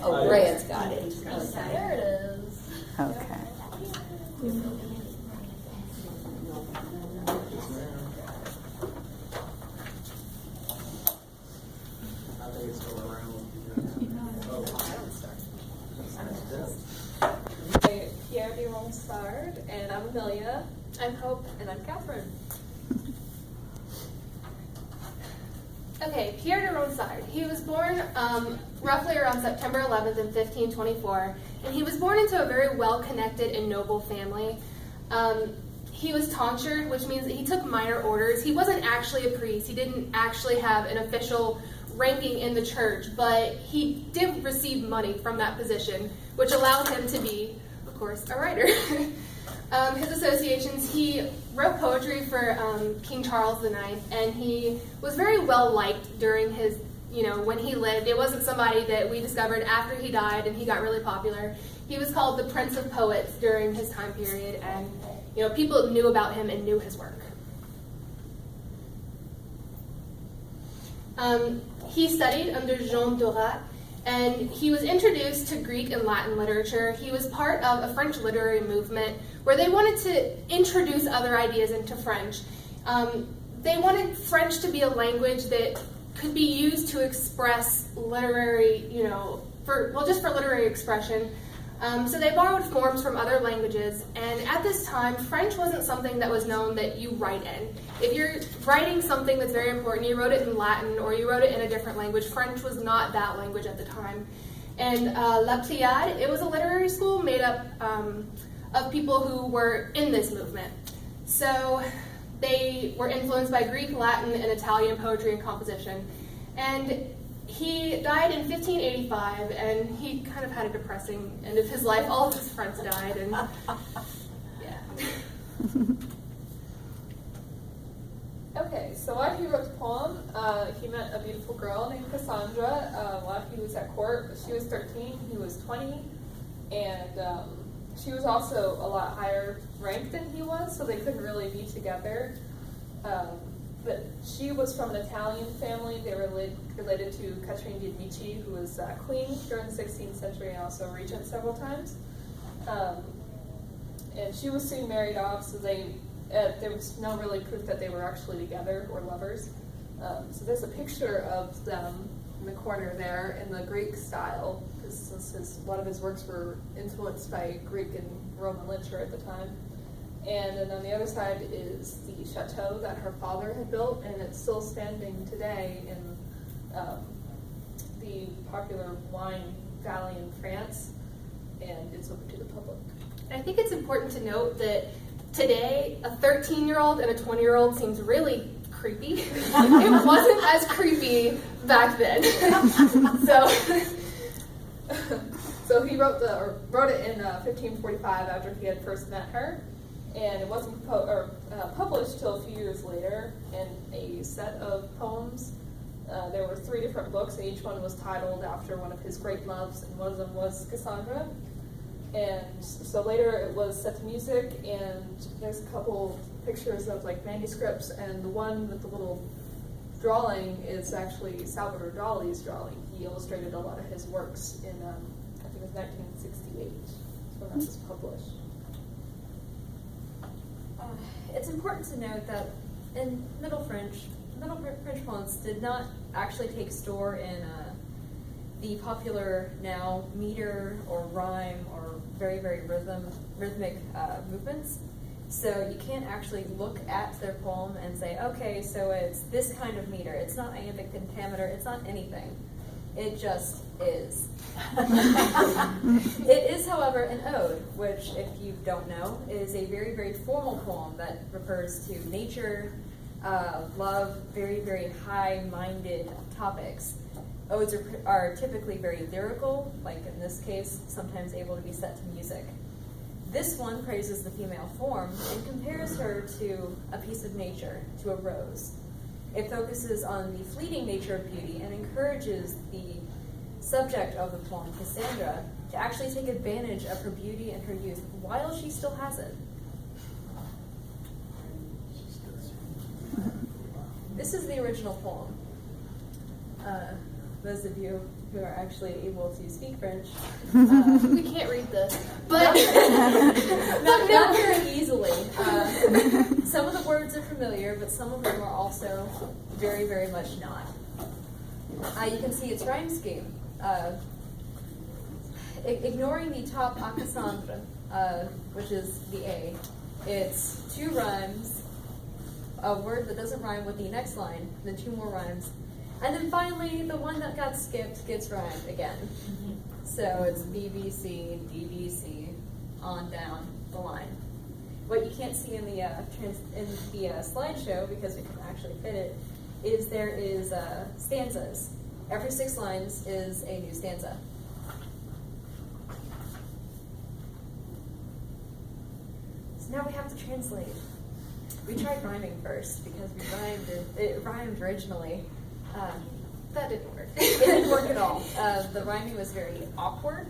Oh, Ray's got it. Okay. There it is. Okay. Pierre de Ronsard, and I'm Amelia. I'm Hope, and I'm Catherine. Okay, Pierre de Ronsard. He was born roughly around September 11th in 1524, and he was born into a very well-connected and noble family. He was tonsured, which means that he took minor orders. He wasn't actually a priest. He didn't actually have an official ranking in the church, but he did receive money from that position, which allowed him to be, of course, a writer. His associations, he wrote poetry for King Charles IX, and he was very well liked during his, when he lived. It wasn't somebody that we discovered after he died and he got really popular. He was called the Prince of Poets during his time period, and people knew about him and knew his work. He studied under Jean Dorat, and he was introduced to Greek and Latin literature. He was part of a French literary movement where they wanted to introduce other ideas into French. They wanted French to be a language that could be used to express literary, just for literary expression. So they borrowed forms from other languages, and at this time, French wasn't something that was known that you write in. If you're writing something that's very important, you wrote it in Latin or you wrote it in a different language. French was not that language at the time. And La Pléiade, it was a literary school made up of people who were in this movement. So they were influenced by Greek, Latin, and Italian poetry and composition. And he died in 1585, and he kind of had a depressing end of his life. All of his friends died, and yeah. Okay, so while he wrote the poem, he met a beautiful girl named Cassandra while he was at court. She was 13, he was 20, and she was also a lot higher ranked than he was, so they couldn't really be together. But she was from an Italian family. They were related to Catherine de' Medici, who was queen during the 16th century and also regent several times. And she was soon married off, so there was no really proof that they were actually together or lovers. So there's a picture of them in the corner there in the Greek style, because a lot of his works were influenced by Greek and Roman literature at the time. And then on the other side is the chateau that her father had built, and it's still standing today in the popular wine valley in France, and it's open to the public. I think it's important to note that today, a 13-year-old and a 20-year-old seems really creepy. It wasn't as creepy back then. So he wrote it in 1545 after he had first met her. And it wasn't published till a few years later in a set of poems. There were 3 different books, and each one was titled after one of his great loves, and one of them was Cassandra. And so later it was set to music, and there's a couple pictures of manuscripts, and the one with the little drawing is actually Salvador Dali's drawing. He illustrated a lot of his works in, I think it was 1968, when that was published. It's important to note that in Middle French poems did not actually take store in the popular now meter or rhyme or very, very rhythmic movements. So you can't actually look at their poem and say, okay, so it's this kind of meter. It's not iambic pentameter. It's not anything. It just is. It is, however, an ode, which, if you don't know, is a very, very formal poem that refers to nature, love, very, very high-minded topics. Odes are typically very lyrical, like in this case, sometimes able to be set to music. This one praises the female form and compares her to a piece of nature, to a rose. It focuses on the fleeting nature of beauty and encourages the subject of the poem, Cassandra, to actually take advantage of her beauty and her youth while she still has it. This is the original poem. Those of you who are actually able to speak French, We can't read this, but not very easily. Some of the words are familiar, but some of them are also very, very much not. You can see its rhyme scheme. Ignoring the top accent, which is the A, it's 2 rhymes, a word that doesn't rhyme with the next line, then 2 more rhymes, and then finally the one that got skipped gets rhymed again. So it's BBC, DBC, on down the line. What you can't see in the slideshow, because we can actually fit it, is there is stanzas. Every 6 lines is a new stanza. So now we have to translate. We tried rhyming first because it rhymed originally. that didn't work. It didn't work at all. The rhyming was very awkward.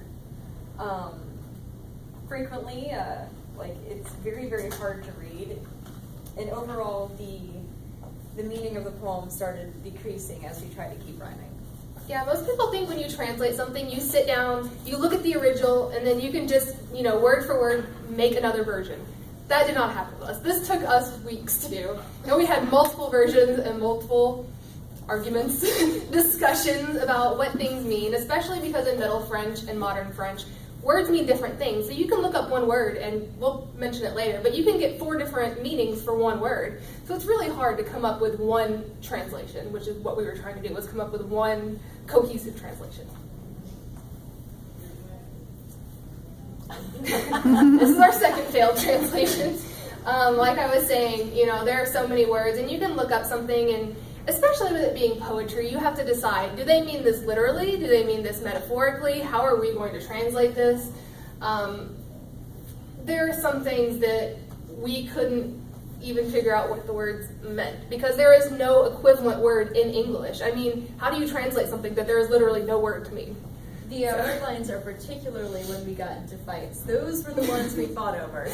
Frequently, it's very, very hard to read. And overall, the meaning of the poem started decreasing as we tried to keep rhyming. Yeah, most people think when you translate something, you sit down, you look at the original, and then you can just, word for word, make another version. That did not happen to us. This took us weeks to do. We had multiple versions and multiple arguments, discussions about what things mean, especially because in Middle French and Modern French, words mean different things. So you can look up one word, and we'll mention it later, but you can get 4 different meanings for one word. So it's really hard to come up with one translation, which is what we were trying to do, was come up with one cohesive translation. This is our second failed translation. Like I was saying, there are so many words, and you can look up something, and especially with it being poetry, you have to decide, do they mean this literally? Do they mean this metaphorically? How are we going to translate this? There are some things that we couldn't even figure out what the words meant, because there is no equivalent word in English. I mean, how do you translate something that there is literally no word to mean? The word lines are particularly when we got into fights. Those were the ones we fought over.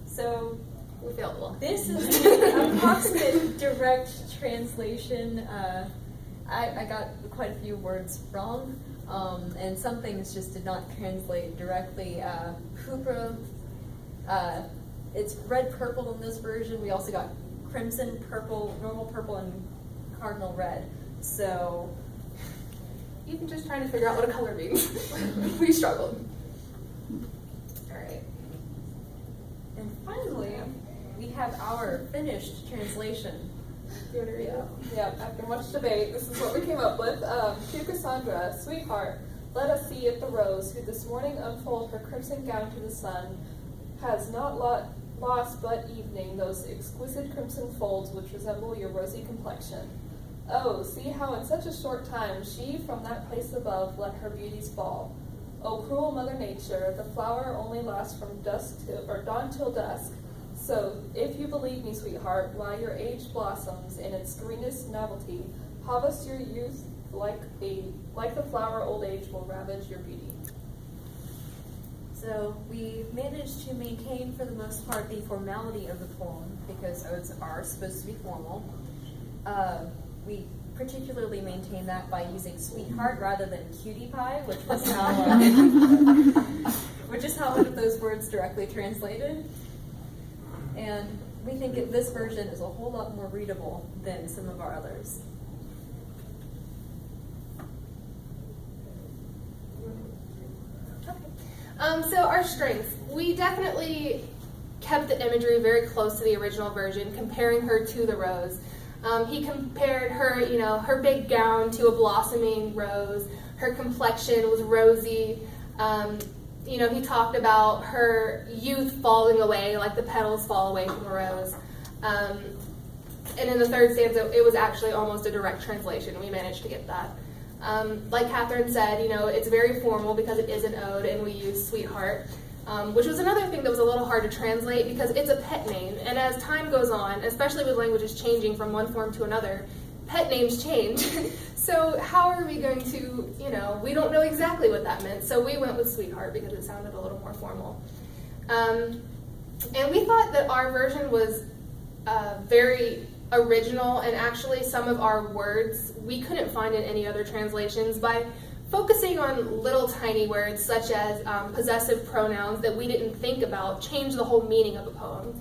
So we failed a lot. This is the approximate direct translation. I got quite a few words wrong, and some things just did not translate directly. Hoopra, it's red purple in this version. We also got crimson purple, normal purple, and cardinal red. So even just trying to figure out what a color means, we struggled. All right. And finally, we have our finished translation. Do you want to read it? Yeah, after much debate, this is what we came up with. To Cassandra, sweetheart, let us see if the rose, who this morning unfold her crimson gown to the sun, has not lost but evening those exquisite crimson folds which resemble your rosy complexion. Oh, see how in such a short time she from that place above let her beauties fall. Oh, cruel Mother Nature, the flower only lasts from dawn till dusk. So, if you believe me, sweetheart, while your age blossoms in its greenest novelty, harvest your youth like the flower old age will ravage your beauty. So we managed to maintain, for the most part, the formality of the poem, because odes are supposed to be formal. We particularly maintained that by using sweetheart rather than cutie pie, which is how one of those words directly translated. And we think this version is a whole lot more readable than some of our others. So our strengths, we definitely kept the imagery very close to the original version, comparing her to the rose. He compared her, her big gown to a blossoming rose. Her complexion was rosy. He talked about her youth falling away, like the petals fall away from a rose. And in the 3rd stanza, it was actually almost a direct translation. We managed to get that. Like Catherine said, it's very formal because it is an ode, and we use sweetheart, which was another thing that was a little hard to translate because it's a pet name. And as time goes on, especially with languages changing from one form to another, pet names change. So how are we going to, we don't know exactly what that meant. So we went with sweetheart because it sounded a little more formal. And we thought that our version was very original, and actually some of our words we couldn't find in any other translations by focusing on little tiny words such as possessive pronouns that we didn't think about change the whole meaning of a poem.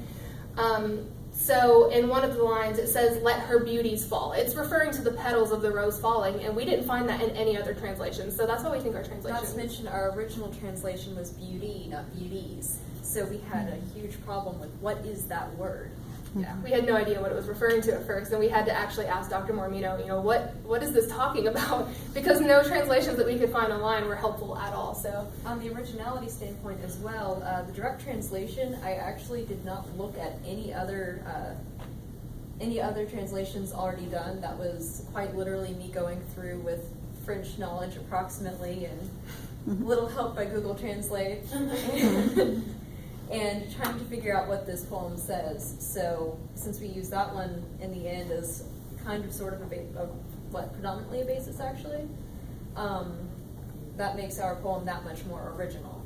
So in one of the lines it says, "Let her beauties fall." It's referring to the petals of the rose falling, and we didn't find that in any other translation. So that's why we think our translation. Not to mention our original translation was beauty, not beauties. So we had a huge problem with what is that word. Yeah, we had no idea what it was referring to at first, and we had to actually ask Dr. Mormino, what is this talking about? Because no translations that we could find online were helpful at all. So on the originality standpoint as well, the direct translation, I actually did not look at any other translations already done. That was quite literally me going through with French knowledge approximately and a little help by Google Translate. And trying to figure out what this poem says. So since we use that one in the end as kind of sort of predominantly a basis actually, that makes our poem that much more original.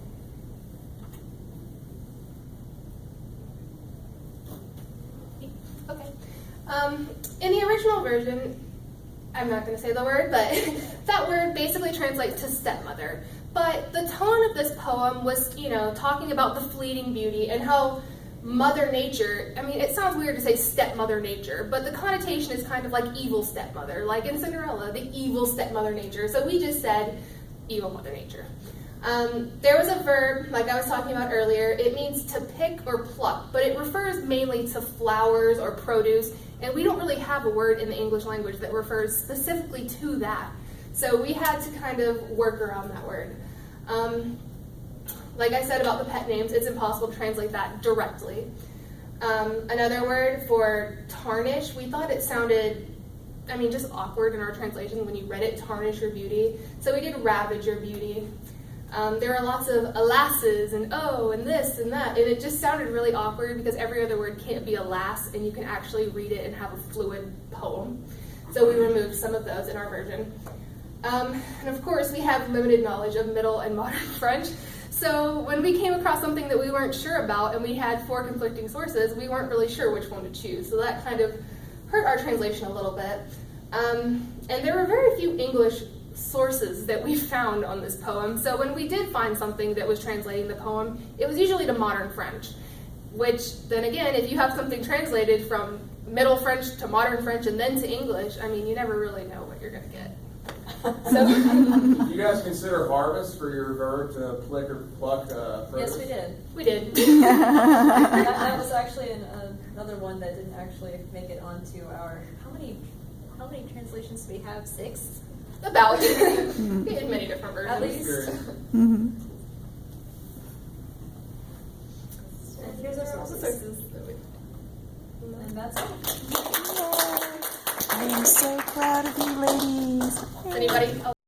okay, in the original version, I'm not going to say the word, but that word basically translates to stepmother. But the tone of this poem was, talking about the fleeting beauty and how Mother Nature, it sounds weird to say stepmother nature, but the connotation is kind of like evil stepmother, like in Cinderella, the evil stepmother nature. So we just said evil Mother Nature. There was a verb, like I was talking about earlier, it means to pick or pluck, but it refers mainly to flowers or produce, and we don't really have a word in the English language that refers specifically to that. So we had to kind of work around that word. Like I said about the pet names, it's impossible to translate that directly. Another word for tarnish, we thought it sounded, just awkward in our translation when you read it, tarnish your beauty. So we did ravage your beauty. There are lots of alasses and oh and this and that, and it just sounded really awkward because every other word can't be alas, and you can actually read it and have a fluid poem. So we removed some of those in our version. And of course, we have limited knowledge of Middle and Modern French. So when we came across something that we weren't sure about and we had 4 conflicting sources, we weren't really sure which one to choose. So that kind of hurt our translation a little bit. And there were very few English sources that we found on this poem. So when we did find something that was translating the poem, it was usually to Modern French, which then again, if you have something translated from Middle French to Modern French and then to English, you never really know what you're going to get. So, do you guys consider harvest for your verb to plick or pluck? Yes, we did. We did. that was actually another one that didn't actually make it onto our. How many translations do we have? 6. About. We had many different versions. At least. Mm-hmm. And here's our sources. And that's all. I am so proud of you, ladies. Anybody else?